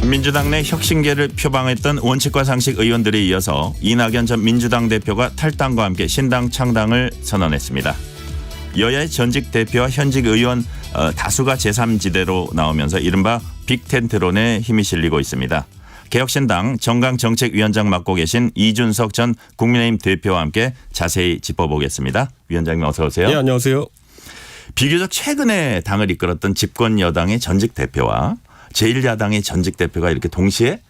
민주당 내 혁신계를 표방했던 원칙과 상식 의원들에 이어서 이낙연 전 민주당 대표가 탈당과 함께 신당 창당을 선언했습니다. 여야의 전직 대표와 현직 의원 다수가 제3지대로 나오면서 이른바 빅텐트론에 힘이 실리고 있습니다. 개혁신당 정강정책위원장 맡고 계신 이준석 전 국민의힘 대표와 함께 자세히 짚어보겠습니다. 위원장님 어서 오세요. 네, 안녕하세요. 비교적 최근에 당을 이끌었던 집권 여당의 전직 대표와 제1야당의 전직 대표가 이렇게 동시에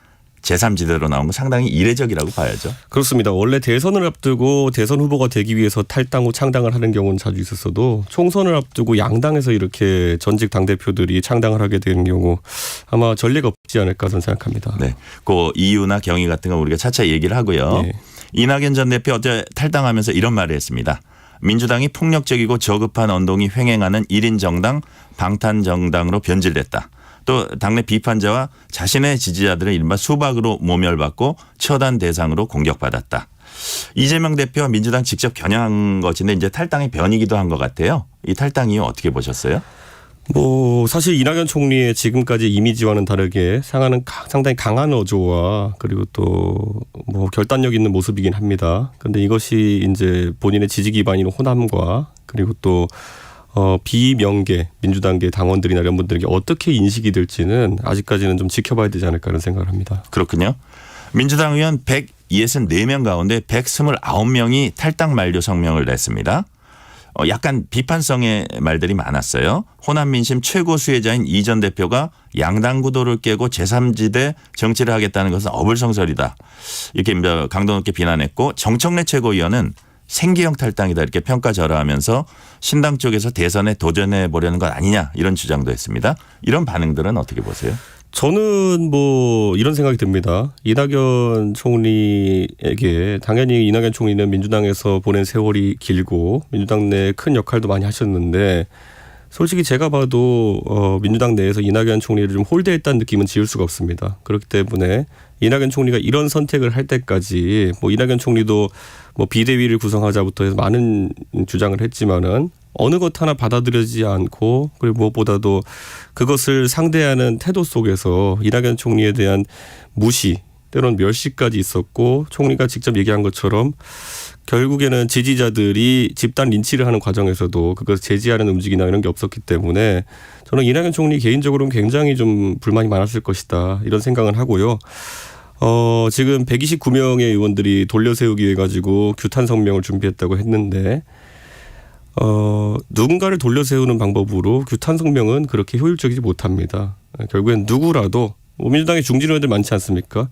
제3지대로 나온 건 상당히 이례적이라고 봐야죠. 그렇습니다. 원래 대선을 앞두고 대선 후보가 되기 위해서 탈당 후 창당을 하는 경우는 자주 있었어도 총선을 앞두고 양당에서 이렇게 전직 당대표들이 창당을 하게 되는 경우 아마 전례가 없지 않을까 저는 생각합니다. 네, 그 이유나 경위 같은 건 우리가 차차 얘기를 하고요. 네. 이낙연 전 대표 어제 탈당하면서 이런 말을 했습니다. 민주당이 폭력적이고 저급한 언동이 횡행하는 1인 정당 방탄정당으로 변질됐다. 또 당내 비판자와 자신의 지지자들의 이른바 수박으로 모멸받고 처단 대상으로 공격받았다. 이재명 대표와 민주당 직접 겨냥한 것인데 이제 탈당의 변이기도 한 것 같아요. 이 탈당 이유 어떻게 보셨어요? 사실 이낙연 총리의 지금까지 이미지와는 다르게 상당히 강한 어조와 그리고 또 결단력 있는 모습이긴 합니다. 그런데 이것이 이제 본인의 지지 기반인 호남과 그리고 또 비명계 민주당계 당원들이나 이런 분들에게 어떻게 인식이 될지는 아직까지는 좀 지켜봐야 되지 않을까 하는 생각을 합니다. 그렇군요. 민주당 의원 164명 가운데 129명이 탈당 만료 성명을 냈습니다. 약간 비판성의 말들이 많았어요. 호남 민심 최고 수혜자인 이 전 대표가 양당 구도를 깨고 제3지대 정치를 하겠다는 것은 어불성설이다. 이렇게 강도 높게 비난했고 정청래 최고위원은 생계형 탈당이다 이렇게 평가절하하면서 신당 쪽에서 대선에 도전해 보려는 것 아니냐 이런 주장도 했습니다. 이런 반응들은 어떻게 보세요? 저는 이런 생각이 듭니다. 이낙연 총리에게 당연히 이낙연 총리는 민주당에서 보낸 세월이 길고 민주당 내 큰 역할도 많이 하셨는데 솔직히 제가 봐도 민주당 내에서 이낙연 총리를 좀 홀대했다는 느낌은 지울 수가 없습니다. 그렇기 때문에 이낙연 총리가 이런 선택을 할 때까지 이낙연 총리도 비대위를 구성하자부터 해서 많은 주장을 했지만은 어느 것 하나 받아들여지지 않고 그리고 무엇보다도 그것을 상대하는 태도 속에서 이낙연 총리에 대한 무시 때로는 멸시까지 있었고 총리가 직접 얘기한 것처럼 결국에는 지지자들이 집단 린치를 하는 과정에서도 그것을 제지하는 움직임이나 이런 게 없었기 때문에 저는 이낙연 총리 개인적으로는 굉장히 좀 불만이 많았을 것이다 이런 생각을 하고요. 지금 129명의 의원들이 돌려세우기 위해 가지고 규탄 성명을 준비했다고 했는데 누군가를 돌려세우는 방법으로 규탄 성명은 그렇게 효율적이지 못합니다. 결국엔 누구라도 민주당의 중진 의원들 많지 않습니까?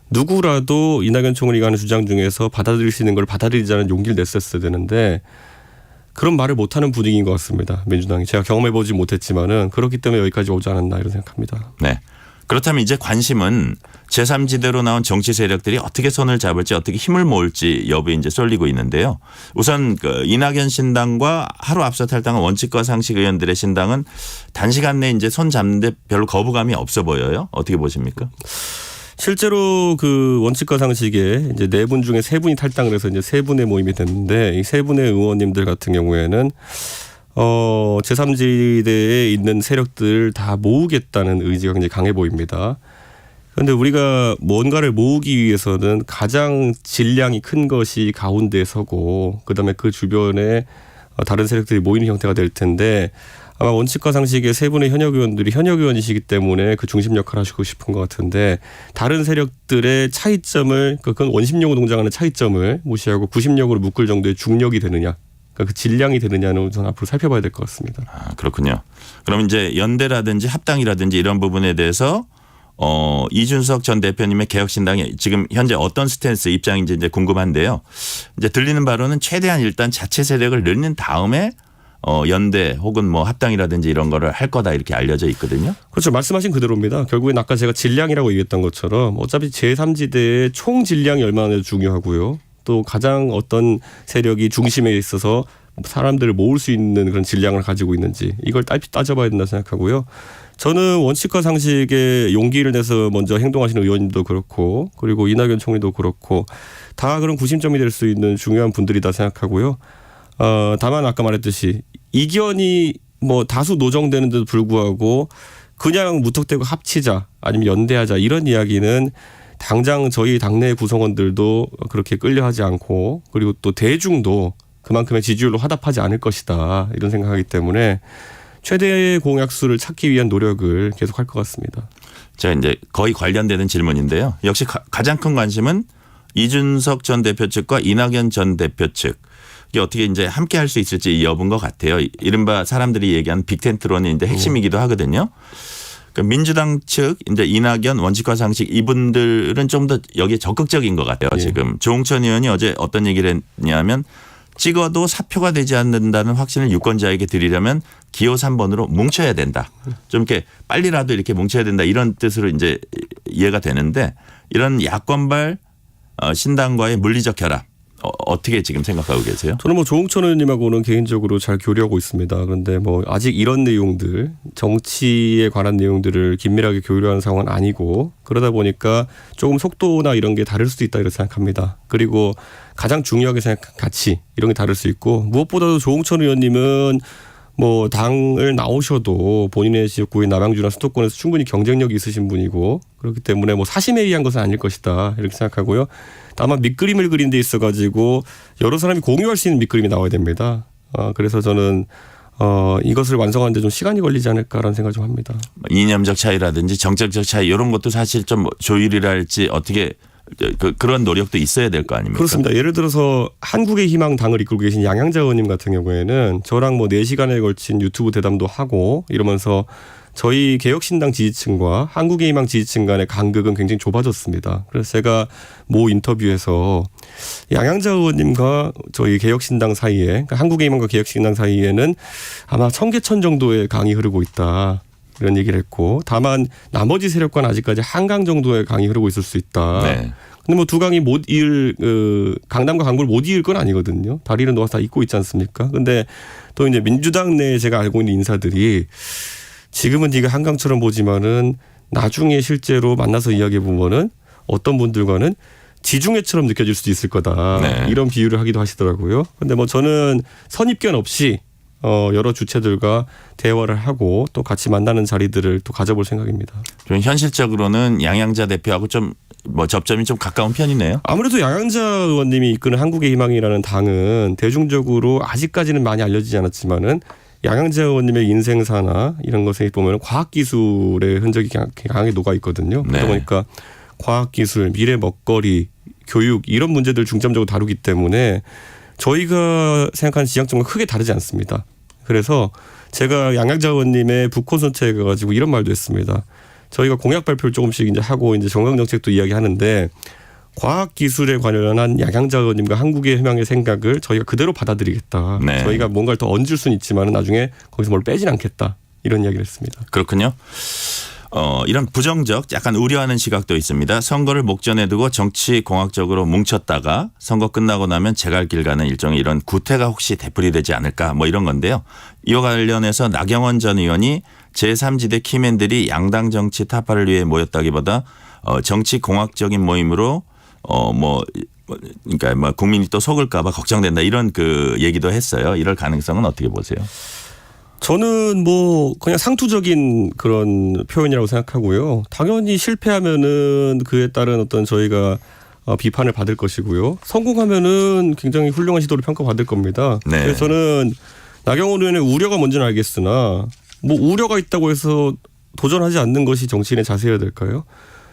누구라도 이낙연 총리가 하는 주장 중에서 받아들일 수 있는 걸 받아들이자는 용기를 냈었어야 되는데 그런 말을 못하는 분위기인 것 같습니다. 민주당이. 제가 경험해보지 못했지만은 그렇기 때문에 여기까지 오지 않았나 이런 생각합니다. 네. 그렇다면 이제 관심은 제3지대로 나온 정치 세력들이 어떻게 손을 잡을지 어떻게 힘을 모을지 여부에 이제 쏠리고 있는데요. 우선 이낙연 신당과 하루 앞서 탈당한 원칙과 상식 의원들의 신당은 단시간 내에 이제 손 잡는데 별로 거부감이 없어 보여요. 어떻게 보십니까? 실제로 그 원칙과 상식에 이제 4분 중에 3분이 탈당을 해서 이제 3분의 모임이 됐는데 이 3분의 의원님들 같은 경우에는 제3지대에 있는 세력들 다 모으겠다는 의지가 굉장히 강해 보입니다. 그런데 우리가 뭔가를 모으기 위해서는 가장 질량이 큰 것이 가운데에 서고 그다음에 그 주변에 다른 세력들이 모이는 형태가 될 텐데 아마 원칙과 상식의 3분의 현역 의원들이 현역 의원이시기 때문에 그 중심 역할을 하시고 싶은 것 같은데 다른 세력들의 차이점을 그건 원심력으로 동작하는 차이점을 무시하고 구심력으로 묶을 정도의 중력이 되느냐 그 질량이 되느냐는 저는 앞으로 살펴봐야 될 것 같습니다. 아, 그렇군요. 그럼 이제 연대라든지 합당이라든지 이런 부분에 대해서 이준석 전 대표님의 개혁신당이 지금 현재 어떤 스탠스 입장인지 이제 궁금한데요. 이제 들리는 바로는 최대한 일단 자체 세력을 늘린 다음에 연대 혹은 합당이라든지 이런 거를 할 거다 이렇게 알려져 있거든요. 그렇죠. 말씀하신 그대로입니다. 결국엔 아까 제가 질량이라고 얘기했던 것처럼 어차피 제3지대의 총 질량이 얼마나 중요하고요. 또 가장 어떤 세력이 중심에 있어서 사람들을 모을 수 있는 그런 질량을 가지고 있는지 이걸 따져봐야 된다 생각하고요. 저는 원칙과 상식에 용기를 내서 먼저 행동하시는 의원님도 그렇고 그리고 이낙연 총리도 그렇고 다 그런 구심점이 될 수 있는 중요한 분들이다 생각하고요. 다만 아까 말했듯이 이견이 다수 노정되는데도 불구하고 그냥 무턱대고 합치자 아니면 연대하자 이런 이야기는 당장 저희 당내 구성원들도 그렇게 끌려하지 않고 그리고 또 대중도 그만큼의 지지율로 화답하지 않을 것이다 이런 생각하기 때문에 최대의 공약수를 찾기 위한 노력을 계속할 것 같습니다. 제가 이제 거의 관련되는 질문인데요. 역시 가장 큰 관심은 이준석 전 대표 측과 이낙연 전 대표 측 이게 어떻게 이제 함께 할 수 있을지 이 여부인 것 같아요. 이른바 사람들이 얘기하는 빅텐트론이 이제 핵심이기도 하거든요. 민주당 측 이제 이낙연 원칙과 상식 이분들은 좀 더 여기에 적극적인 것 같아요. 지금 조홍천 의원이 어제 어떤 얘기를 했냐면 찍어도 사표가 되지 않는다는 확신을 유권자에게 드리려면 기호 3번으로 뭉쳐야 된다. 좀 이렇게 빨리라도 이렇게 뭉쳐야 된다 이런 뜻으로 이제 이해가 되는데 이런 야권발 신당과의 물리적 결합 어떻게 지금 생각하고 계세요? 저는 뭐 조홍천 의원님하고는 개인적으로 잘 교류하고 있습니다. 그런데 뭐 아직 이런 내용들 정치에 관한 내용들을 긴밀하게 교류하는 상황은 아니고 그러다 보니까 조금 속도나 이런 게 다를 수도 있다 이렇게 생각합니다. 그리고 가장 중요하게 생각한 가치 이런 게 다를 수 있고 무엇보다도 조홍천 의원님은 뭐 당을 나오셔도 본인의 지역구인 남양주나 수도권에서 충분히 경쟁력이 있으신 분이고 그렇기 때문에 뭐 사심에 의한 것은 아닐 것이다 이렇게 생각하고요. 다만 밑그림을 그린 데 있어가지고 여러 사람이 공유할 수 있는 밑그림이 나와야 됩니다. 그래서 저는 이것을 완성하는데 좀 시간이 걸리지 않을까라는 생각을 좀 합니다. 이념적 차이라든지 정책적 차이 이런 것도 사실 좀 조율이랄지 어떻게 그런 노력도 있어야 될 거 아닙니까? 그렇습니다. 예를 들어서 한국의 희망 당을 이끌고 계신 양양자 의원님 같은 경우에는 저랑 뭐 4시간에 걸친 유튜브 대담도 하고 이러면서 저희 개혁신당 지지층과 한국의 희망 지지층 간의 간극은 굉장히 좁아졌습니다. 그래서 제가 모 인터뷰에서 양양자 의원님과 저희 개혁신당 사이에 그러니까 한국의 희망과 개혁신당 사이에는 아마 청계천 정도의 강이 흐르고 있다. 이런 얘기를 했고 다만 나머지 세력과는 아직까지 한강 정도의 강이 흐르고 있을 수 있다. 네. 근데 뭐 두 강이 못 이을 강남과 강구를 못 이을 건 아니거든요. 다리를 놓아서 다 잇고 있지 않습니까? 근데 또 이제 민주당 내에 제가 알고 있는 인사들이 지금은 네가 한강처럼 보지만은 나중에 실제로 만나서 이야기해 보면은 어떤 분들과는 지중해처럼 느껴질 수도 있을 거다. 네. 이런 비유를 하기도 하시더라고요. 근데 뭐 저는 선입견 없이 여러 주체들과 대화를 하고 또 같이 만나는 자리들을 또 가져볼 생각입니다. 좀 현실적으로는 양양자 대표하고 좀 뭐 접점이 좀 가까운 편이네요. 아무래도 양양자 의원님이 이끄는 한국의 희망이라는 당은 대중적으로 아직까지는 많이 알려지지 않았지만은 양양자 의원님의 인생사나 이런 것에 보면 과학기술의 흔적이 강하게 녹아 있거든요. 네. 그러다 보니까 과학기술, 미래 먹거리, 교육 이런 문제들을 중점적으로 다루기 때문에 저희가 생각하는 지향점과 크게 다르지 않습니다. 그래서 제가 양양자 의원님의 북콘서트에 가가지고 이런 말도 했습니다. 저희가 공약 발표를 조금씩 이제 하고 이제 정강정책도 이야기하는데 과학기술에 관련한 양양자 의원님과 한국의 희망의 생각을 저희가 그대로 받아들이겠다. 네. 저희가 뭔가를 더 얹을 수는 있지만 나중에 거기서 뭘 빼진 않겠다. 이런 이야기를 했습니다. 그렇군요. 이런 부정적 약간 우려하는 시각도 있습니다. 선거를 목전에 두고 정치 공학적으로 뭉쳤다가 선거 끝나고 나면 제갈길 가는 일종의 이런 구태가 혹시 되풀이되지 않을까 뭐 이런 건데요. 이와 관련해서 나경원 전 의원이 제3지대 키맨들이 양당 정치 타파를 위해 모였다기보다 정치 공학적인 모임으로 그러니까 뭐 국민이 또 속을까 봐 걱정된다 이런 그 얘기도 했어요. 이럴 가능성은 어떻게 보세요? 저는 뭐 그냥 상투적인 그런 표현이라고 생각하고요. 당연히 실패하면은 그에 따른 어떤 저희가 비판을 받을 것이고요. 성공하면은 굉장히 훌륭한 시도를 평가받을 겁니다. 네. 그래서 저는 나경원 의원의 우려가 뭔지는 알겠으나 뭐 우려가 있다고 해서 도전하지 않는 것이 정치인의 자세여야 될까요?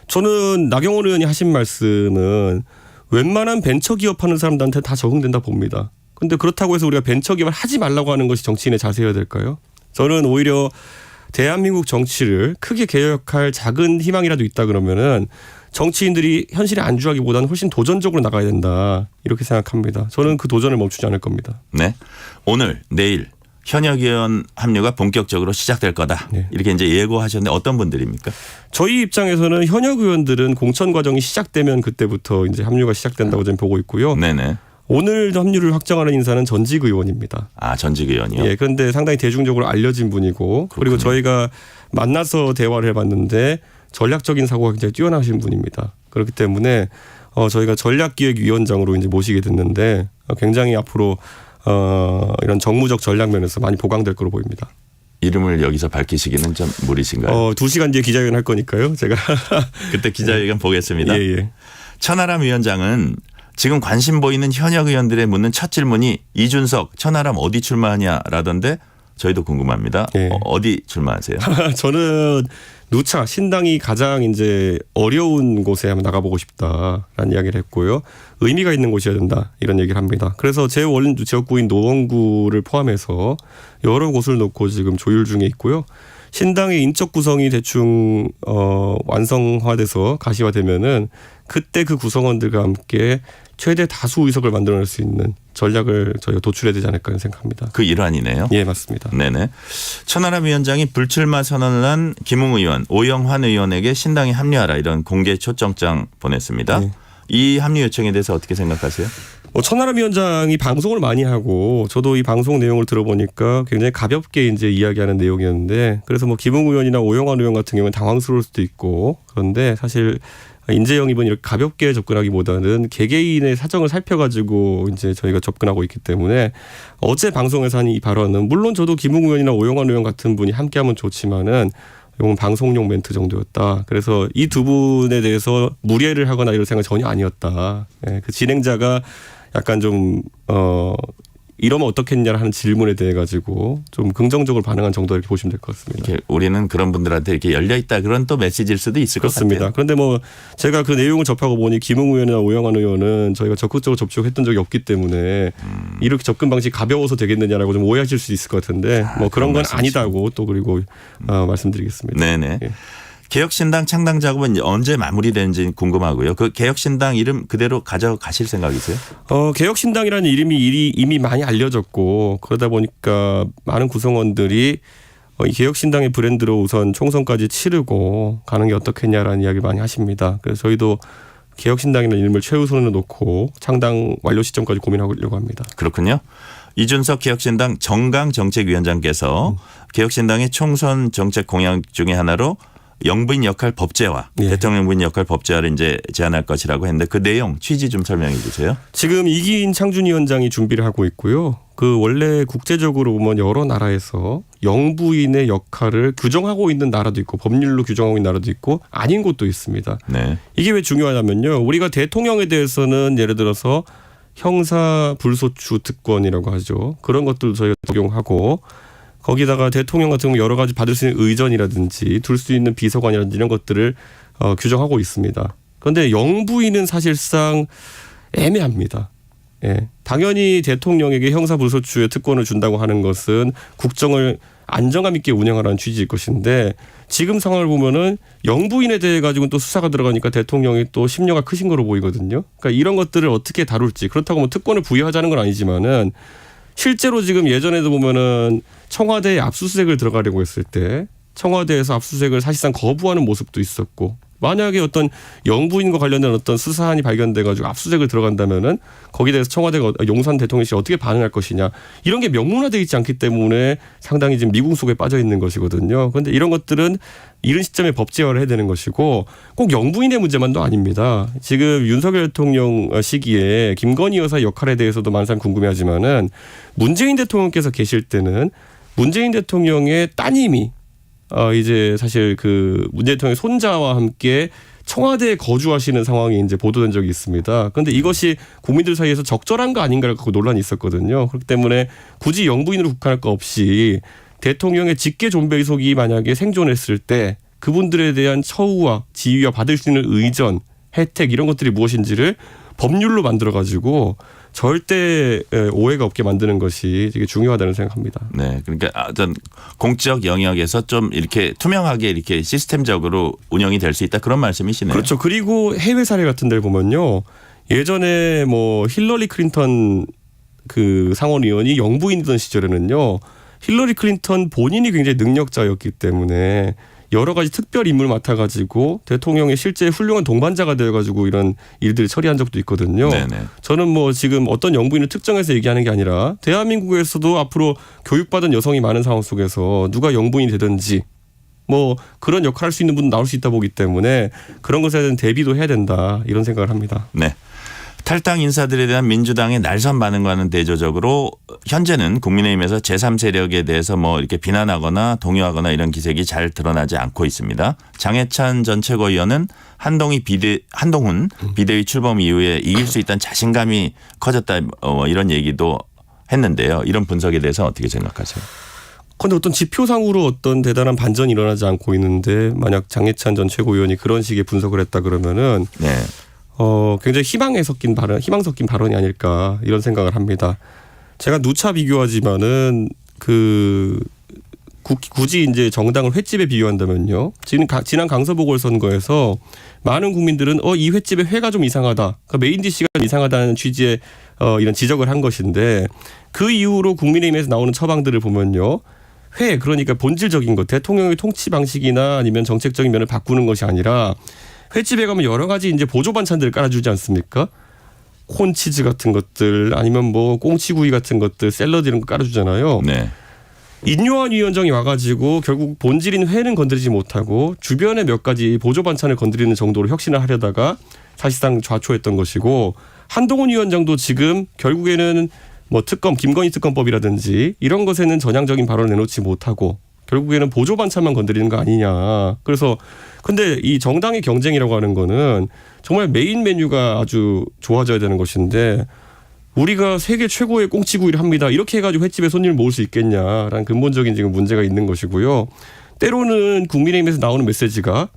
저는 나경원 의원이 하신 말씀은 웬만한 벤처기업 하는 사람들한테 다 적용된다 봅니다. 근데 그렇다고 해서 우리가 벤처기업을 하지 말라고 하는 것이 정치인의 자세여야 될까요? 저는 오히려 대한민국 정치를 크게 개혁할 작은 희망이라도 있다 그러면은 정치인들이 현실에 안주하기보다는 훨씬 도전적으로 나가야 된다. 이렇게 생각합니다. 저는 그 도전을 멈추지 않을 겁니다. 네. 오늘 내일 현역 의원 합류가 본격적으로 시작될 거다. 네. 이렇게 이제 예고하셨는데 어떤 분들입니까? 저희 입장에서는 현역 의원들은 공천 과정이 시작되면 그때부터 이제 합류가 시작된다고 저는 보고 있고요. 네네. 오늘 합류를 확정하는 인사는 전직 의원입니다. 아, 전직 의원이요? 예, 그런데 상당히 대중적으로 알려진 분이고 그리고 저희가 만나서 대화를 해봤는데 전략적인 사고가 굉장히 뛰어나신 분입니다. 그렇기 때문에 저희가 전략기획위원장으로 이제 모시게 됐는데 굉장히 앞으로 이런 정무적 전략 면에서 많이 보강될 거로 보입니다. 이름을 여기서 밝히시기는 좀 무리신가요? 2시간 뒤에 기자회견 할 거니까요. 제가 그때 기자회견 보겠습니다. 예. 천하람 위원장은 지금 관심 보이는 현역 의원들의 묻는 첫 질문이 이준석, 천하람 어디 출마하냐라던데 저희도 궁금합니다. 예. 어디 출마하세요? 저는 누차 신당이 가장 이제 어려운 곳에 한번 나가보고 싶다라는 이야기를 했고요. 의미가 있는 곳이어야 된다 이런 얘기를 합니다. 그래서 제 원래 지역구인 노원구를 포함해서 여러 곳을 놓고 지금 조율 중에 있고요. 신당의 인적 구성이 대충 완성화돼서 가시화되면은 그때 그 구성원들과 함께 최대 다수 의석을 만들어낼 수 있는 전략을 저희가 도출해야 되지 않을까 생각합니다. 그 일환이네요. 예, 맞습니다. 네네. 천하람 위원장이 불출마 선언을 한 김웅 의원, 오영환 의원에게 신당에 합류하라 이런 공개 초청장 보냈습니다. 네. 이 합류 요청에 대해서 어떻게 생각하세요? 천하람 위원장이 방송을 많이 하고 저도 이 방송 내용을 들어보니까 굉장히 가볍게 이제 이야기하는 내용이었는데 그래서 뭐 김웅 의원이나 오영환 의원 같은 경우는 당황스러울 수도 있고 그런데 사실 인재 영입은 이렇게 가볍게 접근하기보다는 개개인의 사정을 살펴가지고 이제 저희가 접근하고 있기 때문에 어제 방송에서 한 이 발언은 물론 저도 김웅 의원이나 오영환 의원 같은 분이 함께하면 좋지만은 이건 방송용 멘트 정도였다. 그래서 이 두 분에 대해서 무례를 하거나 이런 생각 전혀 아니었다. 예, 그 진행자가 약간 좀 이러면 어떻겠냐라는 하는 질문에 대해 가지고 좀 긍정적으로 반응한 정도 이렇게 보시면 될 것 같습니다. 이렇게 우리는 그런 분들한테 이렇게 열려 있다 그런 또 메시지일 수도 있을 그렇습니다. 것 같아요. 그런데 뭐 제가 그 내용을 접하고 보니 김웅 의원이나 오영환 의원은 저희가 적극적으로 접촉했던 적이 없기 때문에 이렇게 접근 방식이 가벼워서 되겠느냐라고 좀 오해하실 수 있을 것 같은데 뭐 그런 건 아니다고 또 그리고 말씀드리겠습니다. 네네. 예. 개혁신당 창당 작업은 언제 마무리되는지 궁금하고요. 그 개혁신당 이름 그대로 가져가실 생각이세요? 개혁신당이라는 이름이 이미 많이 알려졌고 그러다 보니까 많은 구성원들이 이 개혁신당의 브랜드로 우선 총선까지 치르고 가는 게 어떻겠냐라는 이야기를 많이 하십니다. 그래서 저희도 개혁신당이라는 이름을 최우선으로 놓고 창당 완료 시점까지 고민하려고 합니다. 그렇군요. 이준석 개혁신당 정강정책위원장께서 개혁신당의 총선 정책 공약 중에 하나로 영부인 역할 법제화, 예. 대통령부인 역할 법제화를 이제 제안할 것이라고 했는데 그 내용 취지 좀 설명해 주세요. 지금 이기인 창준위원장이 준비를 하고 있고요. 그 원래 국제적으로 보면 여러 나라에서 영부인의 역할을 규정하고 있는 나라도 있고 법률로 규정하고 있는 나라도 있고 아닌 곳도 있습니다. 네. 이게 왜 중요하냐면요. 우리가 대통령에 대해서는 예를 들어서 형사 불소추 특권이라고 하죠. 그런 것들도 저희가 적용하고 거기다가 대통령 같은 경우 여러 가지 받을 수 있는 의전이라든지 둘 수 있는 비서관이라든지 이런 것들을 규정하고 있습니다. 그런데 영부인은 사실상 애매합니다. 예. 당연히 대통령에게 형사불소추의 특권을 준다고 하는 것은 국정을 안정감 있게 운영하라는 취지일 것인데 지금 상황을 보면은 영부인에 대해 가지고는 또 수사가 들어가니까 대통령이 또 심려가 크신 거로 보이거든요. 그러니까 이런 것들을 어떻게 다룰지 그렇다고 뭐 특권을 부여하자는 건 아니지만은 실제로 지금 예전에도 보면은 청와대에 압수수색을 들어가려고 했을 때 청와대에서 압수수색을 사실상 거부하는 모습도 있었고 만약에 어떤 영부인과 관련된 어떤 수사안이 발견돼가지고 압수수색을 들어간다면은 거기에 대해서 청와대가 용산 대통령실이 어떻게 반응할 것이냐 이런 게 명문화되어 있지 않기 때문에 상당히 지금 미궁 속에 빠져 있는 것이거든요. 그런데 이런 것들은 이런 시점에 법제화를 해야 되는 것이고 꼭 영부인의 문제만도 아닙니다. 지금 윤석열 대통령 시기에 김건희 여사 역할에 대해서도 많은 사람이 궁금해하지만은 문재인 대통령께서 계실 때는 문재인 대통령의 따님이 이제 사실 그 문재인 대통령의 손자와 함께 청와대에 거주하시는 상황이 이제 보도된 적이 있습니다. 그런데 이것이 국민들 사이에서 적절한 거 아닌가를 갖고 논란이 있었거든요. 그렇기 때문에 굳이 영부인으로 국한할 거 없이 대통령의 직계 존배의속이 만약에 생존했을 때 그분들에 대한 처우와 지위와 받을 수 있는 의전, 혜택 이런 것들이 무엇인지를 법률로 만들어가지고 절대 오해가 없게 만드는 것이 되게 중요하다는 생각합니다. 네, 그러니까 어떤 공적 영역에서 좀 이렇게 투명하게 이렇게 시스템적으로 운영이 될 수 있다 그런 말씀이시네요. 그렇죠. 그리고 해외 사례 같은 데를 보면요, 예전에 뭐 힐러리 클린턴 그 상원의원이 영부인이던 시절에는요, 힐러리 클린턴 본인이 굉장히 능력자였기 때문에 여러 가지 특별 임무를 맡아가지고 대통령의 실제 훌륭한 동반자가 되어가지고 이런 일들을 처리한 적도 있거든요. 네네. 저는 뭐 지금 어떤 영부인을 특정해서 얘기하는 게 아니라 대한민국에서도 앞으로 교육받은 여성이 많은 상황 속에서 누가 영부인이 되든지 뭐 그런 역할을 할 수 있는 분도 나올 수 있다 보기 때문에 그런 것에 대한 대비도 해야 된다 이런 생각을 합니다. 네. 탈당 인사들에 대한 민주당의 날선 반응과는 대조적으로 현재는 국민의힘에서 제3세력에 대해서 뭐 이렇게 비난하거나 동요하거나 이런 기색이 잘 드러나지 않고 있습니다. 장해찬 전 최고위원은 한동훈 비대위 출범 이후에 이길 수 있다는 자신감이 커졌다 이런 얘기도 했는데요. 이런 분석에 대해서 어떻게 생각하세요? 그런데 어떤 지표상으로 어떤 대단한 반전이 일어나지 않고 있는데 만약 장해찬 전 최고위원이 그런 식의 분석을 했다 그러면은 네. 굉장히 희망 섞인 발언이 아닐까 이런 생각을 합니다. 제가 누차 비교하지만은 굳이 이제 정당을 횟집에 비유한다면요. 지난 강서보궐선거에서 많은 국민들은 이 횟집의 회가 좀 이상하다. 그러니까 메인 디시가 이상하다는 취지의 이런 지적을 한 것인데 그 이후로 국민의힘에서 나오는 처방들을 보면요. 그러니까 본질적인 것, 대통령의 통치 방식이나 아니면 정책적인 면을 바꾸는 것이 아니라 횟집에 가면 여러 가지 이제 보조 반찬들을 깔아주지 않습니까? 콘치즈 같은 것들 아니면 뭐 꽁치구이 같은 것들 샐러드 이런 거 깔아주잖아요. 네. 인요한 위원장이 와가지고 결국 본질인 회는 건드리지 못하고 주변에 몇 가지 보조 반찬을 건드리는 정도로 혁신을 하려다가 사실상 좌초했던 것이고 한동훈 위원장도 지금 결국에는 뭐 김건희 특검법이라든지 이런 것에는 전향적인 발언을 내놓지 못하고 결국에는 보조 반찬만 건드리는 거 아니냐. 그래서 근데 이 정당의 경쟁이라고 하는 거는 정말 메인 메뉴가 아주 좋아져야 되는 것인데 우리가 세계 최고의 꽁치구이를 합니다. 이렇게 해가지고 횟집에 손님을 모을 수 있겠냐라는 근본적인 지금 문제가 있는 것이고요. 때로는 국민의힘에서 나오는 메시지가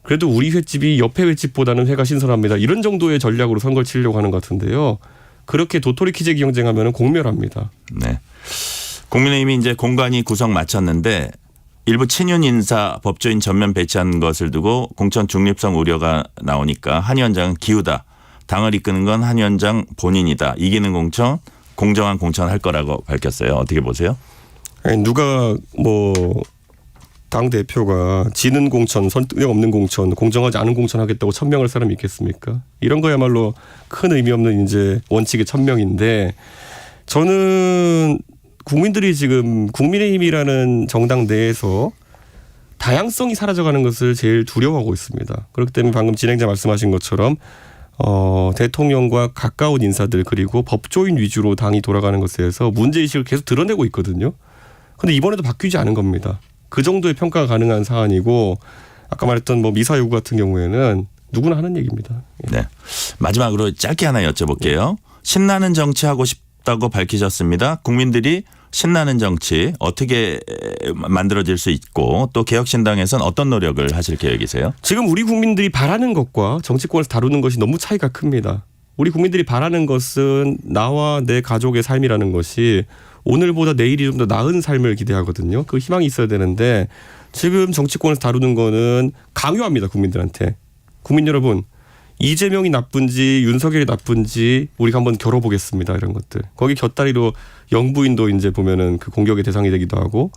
그래도 우리 횟집이 옆에 횟집보다는 회가 신선합니다. 이런 정도의 전략으로 선거를 치려고 하는 것 같은데요. 그렇게 도토리 키재기 경쟁하면 공멸합니다. 네. 국민의힘이 이제 공관위 구성 마쳤는데 일부 친윤 인사 법조인 전면 배치한 것을 두고 공천 중립성 우려가 나오니까 한 위원장은 기우다. 당을 이끄는 건 한 위원장 본인이다. 이기는 공천, 공정한 공천할 거라고 밝혔어요. 어떻게 보세요? 아니, 누가 당 대표가 지는 공천, 설득력 없는 공천, 공정하지 않은 공천 하겠다고 천명할 사람이 있겠습니까? 이런 거야말로 큰 의미 없는 이제 원칙의 천명인데 저는 국민들이 지금 국민의힘이라는 정당 내에서 다양성이 사라져가는 것을 제일 두려워하고 있습니다. 그렇기 때문에 방금 진행자 말씀하신 것처럼 대통령과 가까운 인사들 그리고 법조인 위주로 당이 돌아가는 것에 대해서 문제의식을 계속 드러내고 있거든요. 그런데 이번에도 바뀌지 않은 겁니다. 그 정도의 평가가 가능한 사안이고 아까 말했던 미사 요구 같은 경우에는 누구나 하는 얘기입니다. 네. 마지막으로 짧게 하나 여쭤볼게요. 신나는 정치 하고 싶다고 밝히셨습니다. 국민들이 신나는 정치 어떻게 만들어질 수 있고 또 개혁신당에서는 어떤 노력을 하실 계획이세요? 지금 우리 국민들이 바라는 것과 정치권에서 다루는 것이 너무 차이가 큽니다. 우리 국민들이 바라는 것은 나와 내 가족의 삶이라는 것이 오늘보다 내일이 좀 더 나은 삶을 기대하거든요. 그 희망이 있어야 되는데 지금 정치권에서 다루는 거는 강요합니다. 국민들한테. 국민 여러분 이재명이 나쁜지 윤석열이 나쁜지 우리가 한번 겨뤄보겠습니다. 이런 것들. 거기 곁다리로 영부인도 이제 보면은 그 공격의 대상이 되기도 하고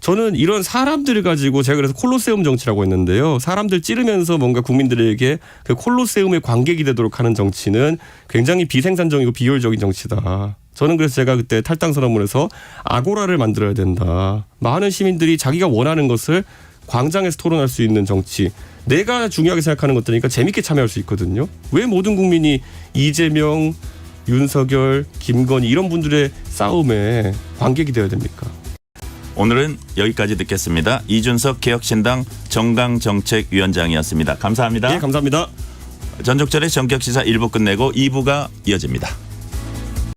저는 이런 사람들을 가지고 제가 그래서 콜로세움 정치라고 했는데요. 사람들 찌르면서 뭔가 국민들에게 그 콜로세움의 관객이 되도록 하는 정치는 굉장히 비생산적이고 비효율적인 정치다. 저는 그래서 제가 그때 탈당 선언문에서 아고라를 만들어야 된다. 많은 시민들이 자기가 원하는 것을 광장에서 토론할 수 있는 정치. 내가 중요하게 생각하는 것들이니까 재밌게 참여할 수 있거든요. 왜 모든 국민이 이재명, 윤석열, 김건희 이런 분들의 싸움에 관객이 되어야 됩니까? 오늘은 여기까지 듣겠습니다. 이준석 개혁신당 정강정책위원장이었습니다. 감사합니다. 네, 감사합니다. 전적절의 전격시사 1부 끝내고 2부가 이어집니다.